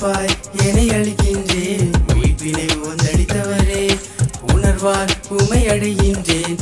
பிறப்பாய் என்னை அழிக்கின்றேன் உயிர்ப்பினை ஒந்தடித்தவரே உணர்வால் உமை அடைகின்றேன்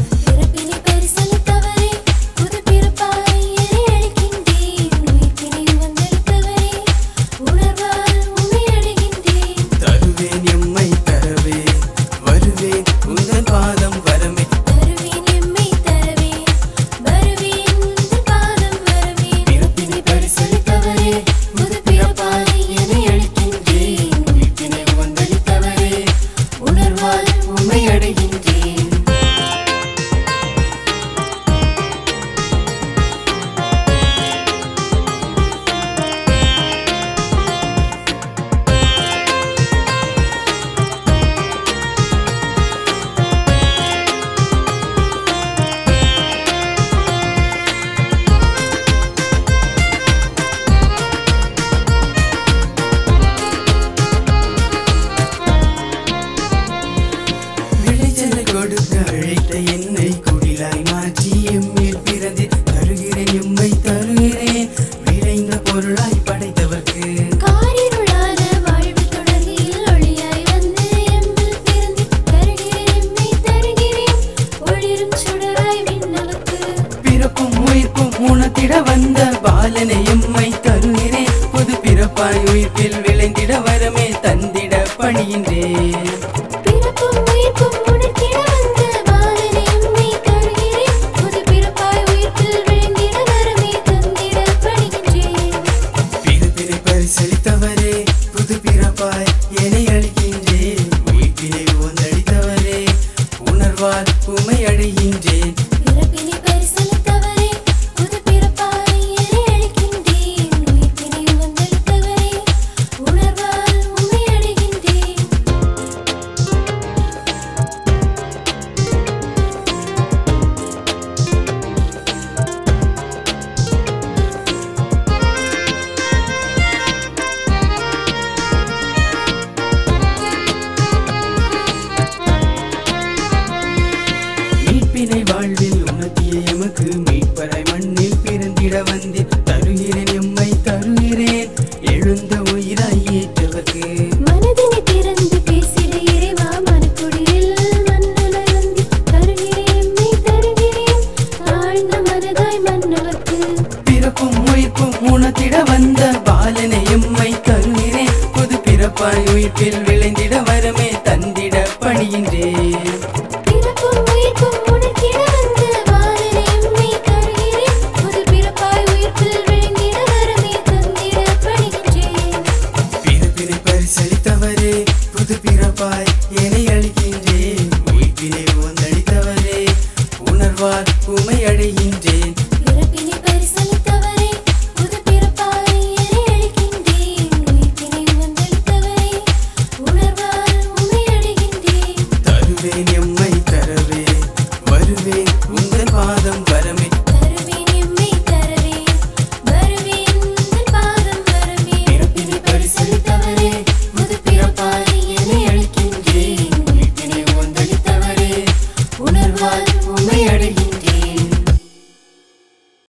என்னை குடிலாய் மாற்றி எம்மேல் பிறந்து தருகிறேன் எம்மை தருகிறேன் விளைந்த பொருளாய் படைத்தவர்க்கு காரிருளான வாழ்வு தொடரில் ஒளியாய் வந்து எம்மில் பிறந்து தருகிறேன் எம்மை தருகிறேன் ஒளிரும் சுடராய் விண்ணவர்க்கு பிறப்பும் உயிர்ப்பும் உணர்த்திட வந்த பாலனை எம்மை தருகிறேன் புது பிறப்பாய் உயிர்ப்பில் விளைந்திட வரமே தந்திட பணிகின்றேன் பிறப்பும் உயிர்ப்பும் உணர்த்திட வந்த பாலனை எம்மை தருகிறேன் புது பிறப்பாய் உயிர்ப்பில் விளைந்திட வரமே தந்திட பணிகின்றேன் பிறப்பினை பரிசளித்தவரே புது பிறப்பாய் என்னை அழிக்கின்றேன் உயிர்ப்பினை ஒந்தடித்தவரே உணர்வால் உமை அடைகின்றேன் பிறப்பினை பரிசளித்தவரே புது பிறப்பாய் என்னை அழிக்கின்றேன் உயிர்ப்பினை ஒந்தளித்தவரே உணர்வால் உமை அடைகின்றேன் மீட்பினை வாழ்வில் உணர்த்திய எமக்கு மீட்பராய் மண்ணில் பிறந்திட வந்து தருகிறேன் எம்மை தருகிறேன் எழுந்த உயிராய் ஏற்றவர்க்கு மனதினை திறந்து பேசிட இறைவா மனக்குடியில் மண்ணுலர் வந்து தருகிறேன் எம்மை தருகிறேன் ஆழ்ந்த மனதாய் மன்னவர்க்கு பிறப்பும் உயிர்ப்பும் உணர்த்திட வந்த பாலனை எம்மை தருகிறேன் புது பிறப்பாய் உயிர்ப்பில் விளைந்திட வரமே தந்திட பணிகின்றேன் பிறப்பும் உயிர்ப்பும் உணர்த்திட வந்த பாலனை எம்மை தருகிறேன் புது பிறப்பாய் உயிர்ப்பில் விளைந்திட வரமே தந்திட பணிகின்றேன் பிறப்பினை பரிசளித்தவரே புது பிறப்பாய் என்னை அழிக்கின்றேன் உயிர்ப்பினை ஒந்தடித்தவரே உணர்வால் உமை அடைகின்றேன் பிறப்பினை பரிசளித்தவரே புது பிறப்பாய் என்னை அழிக்கின்றேன் உயிர்ப்பினை ஒந்தளித்தவரே உணர்வால் உமை அடைகின்றேன் தருவேன் எம்மை தரவே வருவேன் உங்கள் பாதம்